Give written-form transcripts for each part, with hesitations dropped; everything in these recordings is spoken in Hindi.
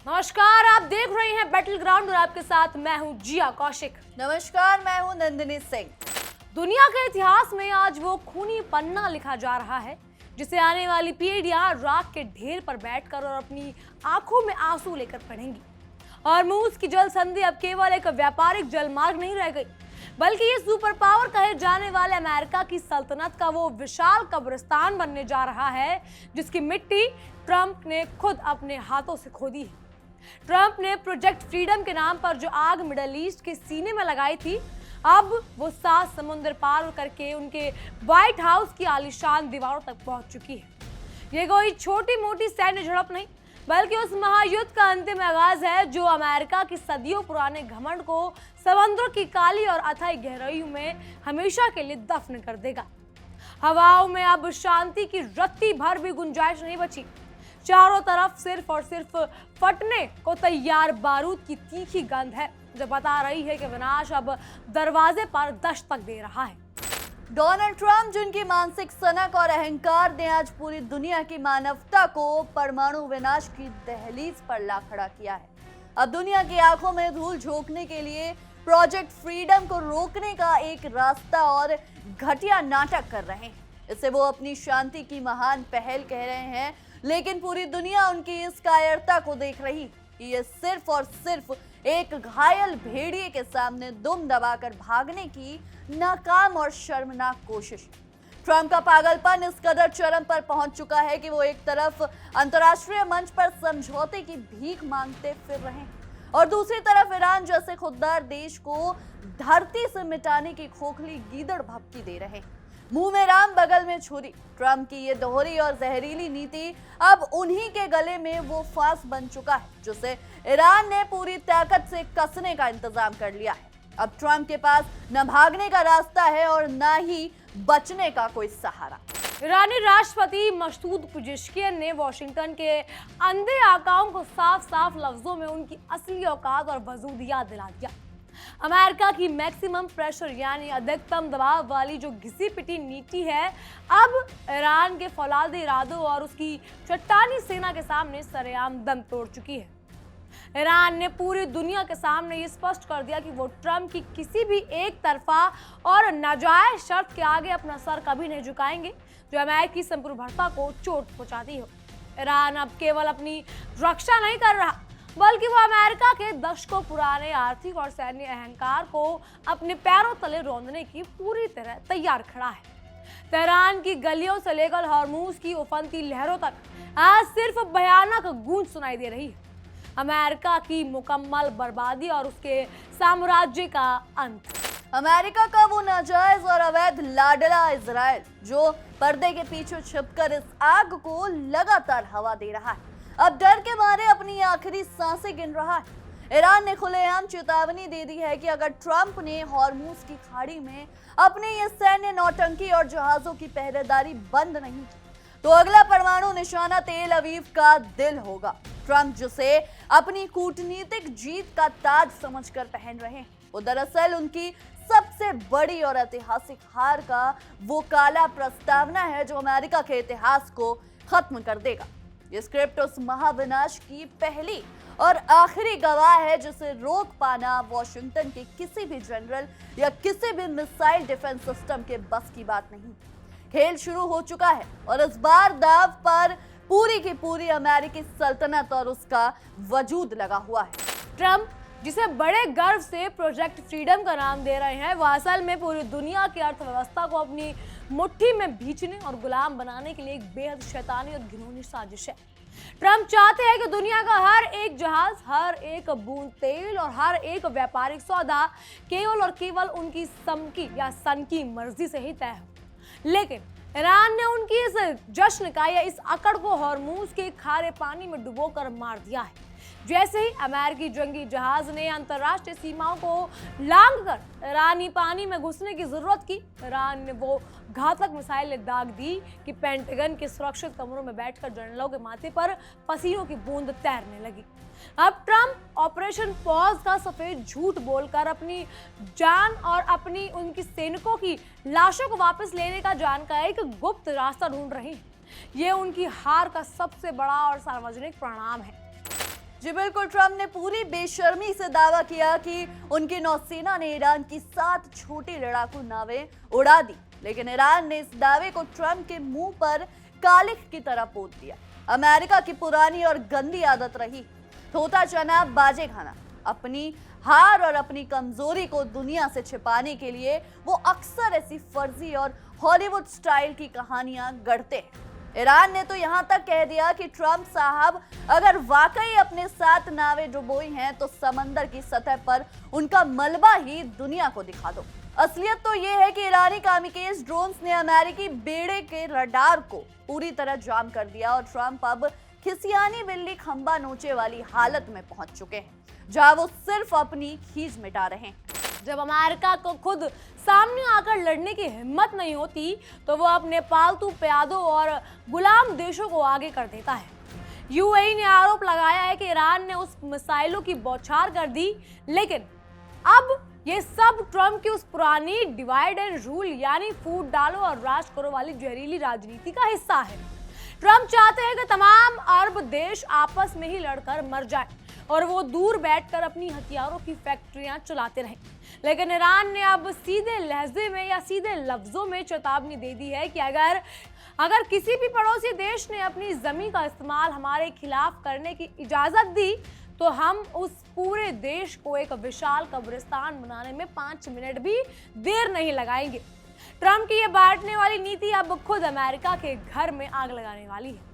नमस्कार, आप देख रहे हैं बैटल ग्राउंड और आपके साथ मैं हूं जिया कौशिक। नमस्कार, मैं हूं नंदिनी सिंह। दुनिया के इतिहास में आज वो खूनी पन्ना लिखा जा रहा है जिसे आने वाली पीढ़ियां राख के ढेर पर बैठकर और अपनी आंखों में आंसू लेकर पढ़ेंगी। हॉर्मूज की जल संधि अब केवल एक व्यापारिक जलमार्ग नहीं रह गई, बल्कि ये सुपर पावर कहे जाने वाले अमेरिका की सल्तनत का वो विशाल कब्रिस्तान बनने जा रहा है जिसकी मिट्टी ट्रंप ने खुद अपने हाथों से खोदी है। ट्रंप ने प्रोजेक्ट फ्रीडम के नाम पर जो आग मिडल ईस्ट के सीने में लगाई थी, अब वो 7 समुद्र पार करके उनके व्हाइट हाउस की आलीशान दीवारों तक पहुंच चुकी है। ये कोई छोटी मोटी सैन्य झड़प नहीं, बल्कि उस महायुद्ध का अंतिम आगाज है जो अमेरिका की सदियों पुराने घमंड को समुद्र की काली और अथाई गहराइयों में हमेशा के लिए दफन कर देगा। हवाओं में अब शांति की रत्ती भर भी गुंजाइश नहीं बची। चारों तरफ सिर्फ और सिर्फ फटने को तैयार बारूद की तीखी गंध है जो बता रही है कि विनाश अब दरवाजे पर दस्तक दे रहा है। डोनाल्ड ट्रंप, जिनकी मानसिक सनक और अहंकार ने आज पूरी दुनिया की मानवता को परमाणु विनाश की दहलीज पर ला खड़ा किया है, अब दुनिया की आंखों में धूल झोंकने के लिए प्रोजेक्ट फ्रीडम को रोकने का एक रास्ता और घटिया नाटक कर रहे हैं। इसे वो अपनी शांति की महान पहल कह रहे हैं, लेकिन पूरी दुनिया उनकी इस कायरता को देख रही कि ये सिर्फ और सिर्फ एक घायल भेड़िए के सामने दुम दबाकर भागने की नाकाम और शर्मनाक कोशिश। ट्रंप का पागलपन इस कदर चरम पर पहुंच चुका है कि वो एक तरफ अंतर्राष्ट्रीय मंच पर समझौते की भीख मांगते फिर रहे हैं और दूसरी तरफ ईरान जैसे खुददार देश को धरती से मिटाने की खोखली गीदड़ भभकी दे रहे हैं। मुंह में राम बगल में छुरी। ट्रंप की ये दोहरी और जहरीली नीति अब उन्हीं के गले में वो फांस बन चुका है जिसे ईरान ने पूरी ताकत से कसने का इंतजाम कर लिया है। अब ट्रंप के पास न भागने का रास्ता है और न ही बचने का कोई सहारा। ईरानी राष्ट्रपति मसूद पेजेश्कियन ने वॉशिंगटन के अंधे आकाओं को साफ साफ लफ्जों में उनकी असली औकात और वजूद याद दिला दिया। अमेरिका की मैक्सिमम प्रेशर यानी अधिकतम दबाव वाली जो घिसी पिटी नीति है, अब ईरान के फौलादी इरादों और उसकी चट्टानी सेना के सामने सरेआम दम तोड़ चुकी है। ईरान ने पूरी दुनिया के सामने ये स्पष्ट कर दिया कि वो ट्रंप की किसी भी एक तरफा और नाजायज शर्त के आगे अपना सर कभी नहीं झुकाएंगे जो अमेरिकी संप्रभुता को चोट पहुंचाती हो। ईरान अब केवल अपनी रक्षा नहीं कर रहा, बल्कि वो अमेरिका के दशकों पुराने आर्थिक और सैन्य अहंकार को अपने पैरों तले रौंदने की पूरी तरह तैयार खड़ा है। तेहरान की गलियों से लेकर हॉर्मूज की उफनती लहरों तक आज सिर्फ भयानक गूंज सुनाई दे रही है। अमेरिका की मुकम्मल बर्बादी और उसके साम्राज्य का अंत। अमेरिका का वो नाजायज और अवैध लाडला इजराइल जो पर्दे के पीछे छिपकर इस आग को लगातार हवा दे रहा है, अब डर के मारे अपनी आखिरी सांसें गिन रहा है। ईरान ने खुलेआम चेतावनी दे दी है कि अगर ट्रंप ने हॉर्मूज की खाड़ी में अपने ये सैन्य नौटंकी और जहाजों की पहरेदारी बंद नहीं की तो अगला परमाणु निशाना तेल अवीव का दिल होगा। ट्रंप, जिसे अपनी कूटनीतिक जीत का ताज समझकर पहन रहे हैं, वो दरअसल उनकी सबसे बड़ी और ऐतिहासिक हार का वो काला प्रस्तावना है जो अमेरिका के इतिहास को खत्म कर देगा। ये स्क्रिप्ट उस महाविनाश की पहली और आखिरी गवाह है जिसे रोक पाना वॉशिंगटन के किसी भी जनरल या किसी भी मिसाइल डिफेंस सिस्टम के बस की बात नहीं। खेल शुरू हो चुका है और इस बार दाव पर पूरी की पूरी अमेरिकी सल्तनत और उसका वजूद लगा हुआ है। ट्रंप, जिसे बड़े गर्व से प्रोजेक्ट फ्रीडम का नाम दे रहे हैं, वह असल में पूरी दुनिया की अर्थव्यवस्था को अपनी मुट्ठी में भींचने और गुलाम बनाने के लिए एक बेहद शैतानी और घिनौनी साजिश है। ट्रंप चाहते हैं कि दुनिया का हर एक जहाज, हर एक बूंद तेल और हर एक व्यापारिक सौदा केवल और केवल उनकी समकी या सन की मर्जी से ही तय हो। लेकिन ईरान ने उनकी इस जश्न का या इस अकड़ को हॉर्मूज के खारे पानी में डुबोकर मार दिया है। जैसे ही अमेरिकी जंगी जहाज ने अंतर्राष्ट्रीय सीमाओं को लांघकर ईरानी पानी में घुसने की जरूरत की, ईरान ने वो घातक मिसाइलें दाग दी कि पेंटागन के सुरक्षित कमरों में बैठकर जनरलों के माथे पर पसीनों की बूंद तैरने लगी। अब ट्रंप ऑपरेशन पॉज का सफेद झूठ बोलकर अपनी जान और अपनी उनकी सैनिकों की लाशों को वापस लेने का जानकारी एक गुप्त रास्ता ढूंढ रहे हैं। ये उनकी हार का सबसे बड़ा और सार्वजनिक परिणाम है। जी बिल्कुल, ट्रंप ने पूरी बेशर्मी से दावा किया कि उनकी नौसेना ने ईरान की 7 छोटी लड़ाकू नावें उड़ा दी, लेकिन ईरान ने इस दावे को ट्रंप के मुंह पर कालिख की तरह पोत दिया। अमेरिका की पुरानी और गंदी आदत रही थोथा चना बाजे खाना। अपनी हार और अपनी कमजोरी को दुनिया से छिपाने के लिए वो अक्सर ऐसी फर्जी और हॉलीवुड स्टाइल की कहानियां गढ़ते हैं। ईरान ने तो यहां तक कह दिया कि ट्रंप साहब अगर वाकई अपने 7 नावें डुबोई हैं तो समंदर की सतह पर उनका मलबा ही दुनिया को दिखा दो। असलियत तो ये है कि ईरानी कामिकेज ड्रोन्स ने अमेरिकी बेड़े के रडार को पूरी तरह जाम कर दिया और ट्रंप अब खिसियानी बिल्ली खंबा नोचे वाली हालत में पहुंच चुके हैं, जहां वो सिर्फ अपनी खींच मिटा रहे हैं। जब अमेरिका को खुद सामने आकर लड़ने की हिम्मत नहीं होती तो वो अपने पालतू प्यादों और गुलाम देशों को आगे कर देता है। यूएई ने आरोप लगाया है कि ईरान ने उस मिसाइलों की बौछार कर दी, लेकिन अब ये सब ट्रंप की उस पुरानी डिवाइड एंड रूल यानी फूट डालो और राज करो वाली जहरीली राजनीति का हिस्सा है। ट्रंप चाहते हैं कि तमाम अरब देश आपस में ही लड़कर मर जाए और वो दूर बैठकर अपनी हथियारों की फैक्ट्रियां चलाते रहें। लेकिन ईरान ने अब सीधे लहजे में या सीधे लफ्जों में चेतावनी दे दी है कि अगर किसी भी पड़ोसी देश ने अपनी जमीन का इस्तेमाल हमारे खिलाफ करने की इजाजत दी तो हम उस पूरे देश को एक विशाल कब्रिस्तान बनाने में 5 मिनट भी देर नहीं लगाएंगे। ट्रंप की ये बांटने वाली नीति अब खुद अमेरिका के घर में आग लगाने वाली है।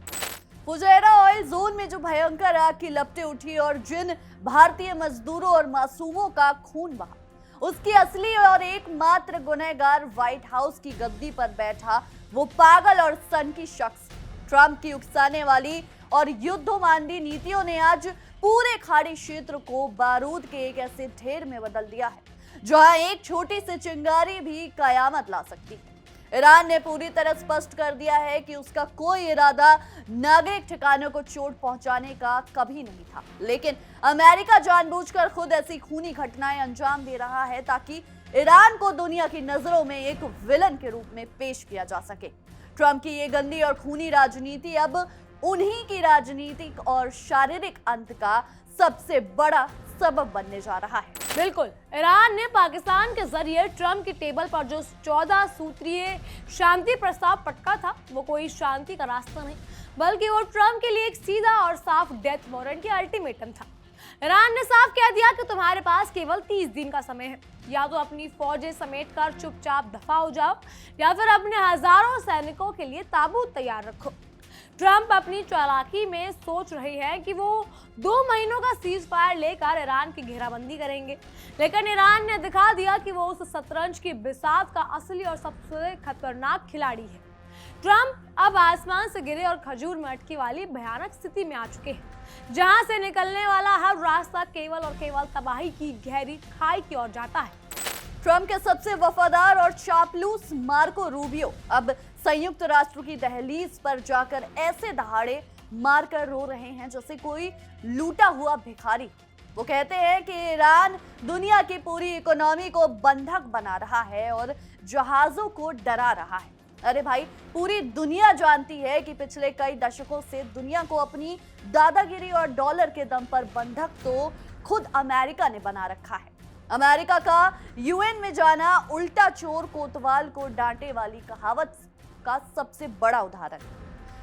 फुजैरा ऑयल जोन में जो भयंकर आग की लपटें उठी और जिन भारतीय मजदूरों और मासूमों का खून बहा, उसकी असली और एकमात्र गुनहगार व्हाइट हाउस की गद्दी पर बैठा वो पागल और सनकी शख्स। ट्रंप की उकसाने वाली और युद्धोन्मादी नीतियों ने आज पूरे खाड़ी क्षेत्र को बारूद के एक ऐसे ढेर में बदल दिया है जहां एक छोटी सी चिंगारी भी कयामत ला सकती है। ईरान ने पूरी तरह स्पष्ट कर दिया है कि उसका कोई इरादा नागरिक ठिकानों को चोट पहुंचाने का कभी नहीं था, लेकिन अमेरिका जानबूझकर खुद ऐसी खूनी घटनाएं अंजाम दे रहा है ताकि ईरान को दुनिया की नजरों में एक विलन के रूप में पेश किया जा सके। ट्रंप की ये गंदी और खूनी राजनीति अब उन्हीं की राजनीतिक और शारीरिक अंत का सबसे बड़ा सबब बनने जा रहा है। बिल्कुल, ईरान ने पाकिस्तान के जरिए ट्रंप की टेबल पर जो 14 सूत्रीय शांति प्रस्ताव पटका था वो कोई शांति का रास्ता नहीं, बल्कि वो ट्रंप के लिए एक सीधा और साफ डेथ वारंट की अल्टीमेटम था। ईरान ने साफ कह दिया कि तुम्हारे पास केवल 30 दिन का समय है, या तो अपनी फौजें समेटकर चुपचाप दफा हो जाओ या फिर अपने हजारों सैनिकों के लिए ताबूत तैयार रखो। ट्रंप अपनी चालाकी में सोच रहे हैं कि वो 2 महीनों का सीज फायर लेकर ईरान की घेराबंदी करेंगे, लेकिन ईरान ने दिखा दिया कि वो उस शतरंज की बिसात का असली और सबसे खतरनाक खिलाड़ी है। ट्रंप अब आसमान से गिरे और खजूर में अटकी वाली भयानक स्थिति में आ चुके हैं, जहां से निकलने वाला हर रास्ता केवल और केवल तबाही की गहरी खाई की ओर जाता है। ट्रंप के सबसे वफादार और चापलूस मार्को रूबियो अब संयुक्त राष्ट्र की दहलीज पर जाकर ऐसे दहाड़े मारकर रो रहे हैं जैसे कोई लूटा हुआ भिखारी। वो कहते हैं कि ईरान दुनिया की पूरी इकोनॉमी को बंधक बना रहा है और जहाजों को डरा रहा है। अरे भाई, पूरी दुनिया जानती है कि पिछले कई दशकों से दुनिया को अपनी दादागिरी और डॉलर के दम पर बंधक तो खुद अमेरिका ने बना रखा है। अमेरिका का यूएन में जाना उल्टा चोर कोतवाल को डांटे वाली कहावत का सबसे बड़ा उदाहरण।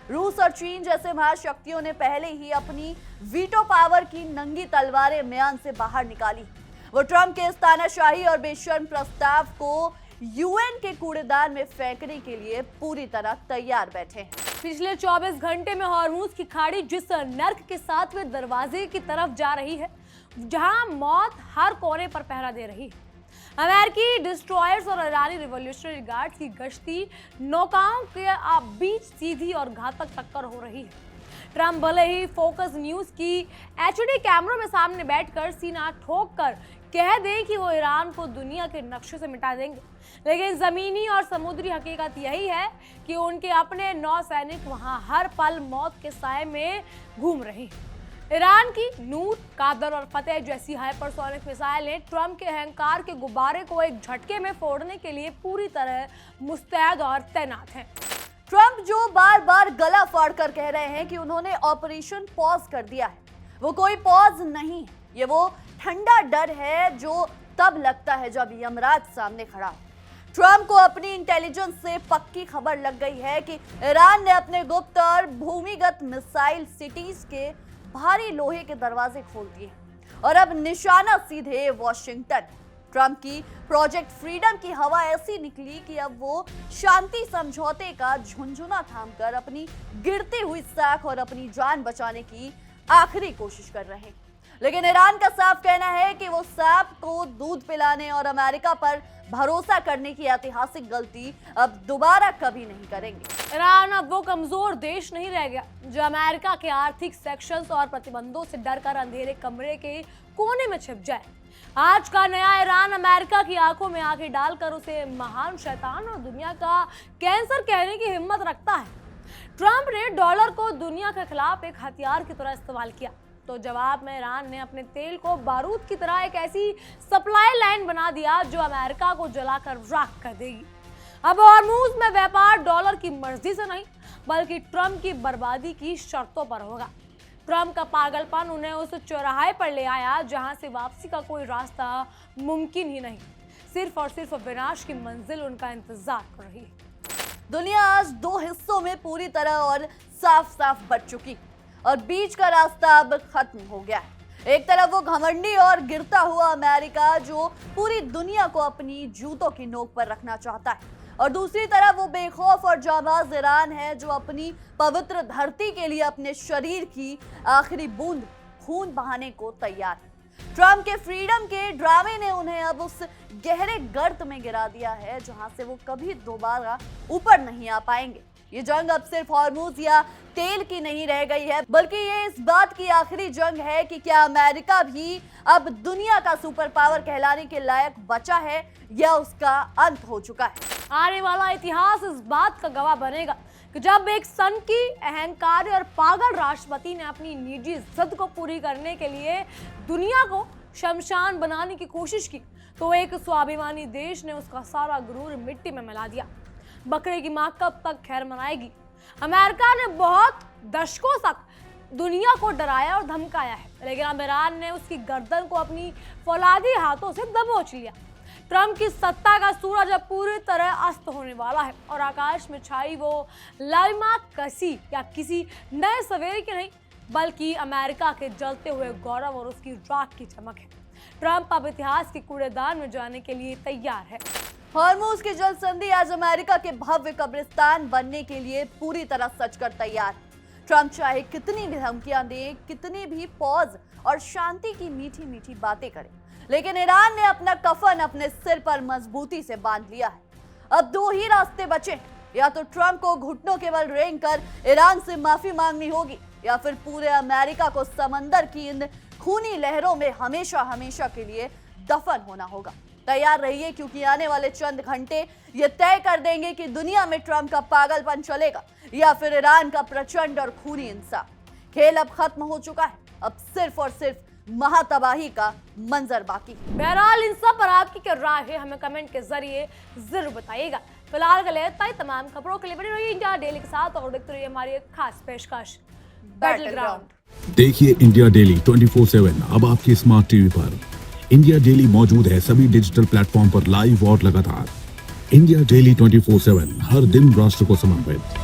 रूस और चीन जैसे महाशक्तियों ने पहले ही अपनी वीटो पावर की नंगी तलवारें म्यान से बाहर निकाली। वो ट्रंप के इस तानाशाही और बेशर्म प्रस्ताव को यूएन के कूड़ेदान में फेंकने के लिए पूरी तरह तैयार बैठे हैं। पिछले 24 घंटे में हॉर्मूज की खाड़ी जिस नर्क के 7वें दरवाजे की तरफ जा रही है, जहां मौत हर कोने पर पहरा दे रही है। अमेरिकी डिस्ट्रॉयर्स और ईरानी रिवॉल्यूशनरी गार्ड्स की गश्ती नौकाओं के बीच सीधी और घातक टक्कर हो रही है। ट्रंप भले ही फोकस न्यूज की एचडी कैमरों में सामने बैठकर सीना ठोक कर कह दें कि वो ईरान को दुनिया के नक्शे से मिटा देंगे, लेकिन जमीनी और समुद्री हकीकत यही है कि उनके अपने नौसैनिक वहां हर पल मौत के साए में घूम रहे हैं। ईरान की नूर, कादर और फतेह जैसी हाइपरसोनिक मिसाइलें ट्रंप के अहंकार के गुब्बारे को एक झटके में फोड़ने के लिए पूरी तरह मुस्तैद और तैनात हैं। ट्रंप जो बार बार गला फाड़कर कह रहे हैं कि उन्होंने ऑपरेशन पॉज कर दिया है, वो कोई पॉज नहीं है, ये वो ठंडा डर है जो तब लगता है जब यमराज सामने खड़ा हो। ट्रंप को अपनी इंटेलिजेंस से पक्की खबर लग गई है कि ईरान ने अपने गुप्त और भूमिगत मिसाइल सिटीज के भारी लोहे के दरवाजे खोल दिए और अब निशाना सीधे वॉशिंगटन। ट्रंप की प्रोजेक्ट फ्रीडम की हवा ऐसी निकली कि अब वो शांति समझौते का झुनझुना थामकर अपनी गिरती हुई साख और अपनी जान बचाने की आखिरी कोशिश कर रहे हैं। लेकिन ईरान का साफ कहना है कि वो सांप को दूध पिलाने और अमेरिका पर भरोसा करने की ऐतिहासिक गलती अब दोबारा कभी नहीं करेंगे। ईरान अब वो कमजोर देश नहीं रह गया जो अमेरिका के आर्थिक सेक्शंस और प्रतिबंधों से डरकर अंधेरे कमरे के कोने में छिप जाए। आज का नया ईरान अमेरिका की आंखों में आंखें डालकर उसे महान शैतान और दुनिया का कैंसर कहने की हिम्मत रखता है। ट्रंप ने डॉलर को दुनिया के खिलाफ एक हथियार की तरह इस्तेमाल किया, तो जवाब में ईरान ने अपने तेल को बारूद की तरह एक ऐसी सप्लाई लाइन बना दिया जो अमेरिका को जलाकर राख कर देगी। अब हॉर्मूज में व्यापार डॉलर की मर्जी से नहीं बल्कि ट्रंप की बर्बादी की शर्तों पर होगा। ट्रंप का पागलपन उन्हें उस चौराहे पर ले आया जहां से वापसी का कोई रास्ता मुमकिन ही नहीं, सिर्फ और सिर्फ विनाश की मंजिल उनका इंतजार कर रही है। दुनिया आज दो हिस्सों में पूरी तरह और साफ साफ बट चुकी और बीच का रास्ता अब खत्म हो गया है। एक तरफ वो घमंडी और गिरता हुआ अमेरिका जो पूरी दुनिया को अपनी जूतों की नोक पर रखना चाहता है, और दूसरी तरफ वो बेखौफ और जाबाज ईरान है जो अपनी पवित्र धरती के लिए अपने शरीर की आखिरी बूंद खून बहाने को तैयार है। ट्रंप के फ्रीडम के ड्रामे ने उन्हें अब उस गहरे गर्त में गिरा दिया है जहां से वो कभी दोबारा ऊपर नहीं आ पाएंगे। ये जंग अब सिर्फ हॉर्मूज या तेल की नहीं रह गई है, बल्कि ये इस बात की आखिरी जंग है कि क्या अमेरिका भी अब दुनिया का सुपर पावर कहलाने के लायक बचा है या उसका अंत हो चुका है। आने वाला इतिहास इस बात का गवाह बनेगा कि जब एक सनकी, अहंकारी और पागल राष्ट्रपति ने अपनी निजी जिद को पूरी करने के लिए दुनिया को शमशान बनाने की कोशिश की, तो एक स्वाभिमानी देश ने उसका सारा गुरूर मिट्टी में मिला दिया। बकरे की मां कब तक खैर मनाएगी? अमेरिका ने बहुत दशकों तक दुनिया को डराया और धमकाया है, लेकिन अब ईरान ने उसकी गर्दन को अपनी फौलादी हाथों से दबोच लिया। ट्रंप की सत्ता का सूरज अब पूरी तरह अस्त होने वाला है और आकाश में छाई वो लालिमा कसी या किसी नए सवेरे की नहीं बल्कि अमेरिका के जलते हुए गौरव और उसकी राख की चमक है। ट्रंप अब इतिहास के कूड़ेदान में जाने के लिए तैयार है। हॉर्मूज की जल संधि आज अमेरिका के भव्य कब्रिस्तान बनने के लिए पूरी तरह सजकर तैयार है। ट्रंप चाहे कितनी भी धमकियां दे, कितनी भी पॉज और शांति की मीठी मीठी बातें करे, लेकिन ईरान ने अपना कफन अपने सिर पर मजबूती से बांध लिया है। अब दो ही रास्ते बचे, या तो ट्रंप को घुटनों के बल रेंग कर ईरान से माफी मांगनी होगी या फिर पूरे अमेरिका को समंदर की इन खूनी लहरों में हमेशा हमेशा के लिए दफन होना होगा। तैयार रहिए, क्योंकि आने वाले चंद घंटे ये तय कर देंगे कि दुनिया में ट्रंप का पागलपन चलेगा या फिर ईरान का प्रचंड और खूनी इंसाफ। खेल अब खत्म हो चुका है, अब सिर्फ और सिर्फ महातबाही का मंजर बाकी। बहरहाल इन सब पर आपकी क्या राय है, हमें कमेंट के जरिए जरूर बताइएगा। फिलहाल के लिए तमाम खबरों के लिए बनी रहिए इंडिया डेली के साथ और देखते रहिए हमारी एक खास पेशकश बैटल ग्राउंड। देखिए इंडिया डेली 24/7 अब आपके स्मार्ट टीवी पर। इंडिया डेली मौजूद है सभी डिजिटल प्लेटफॉर्म पर लाइव और लगातार। इंडिया डेली 24/7 हर दिन राष्ट्र को समर्पित।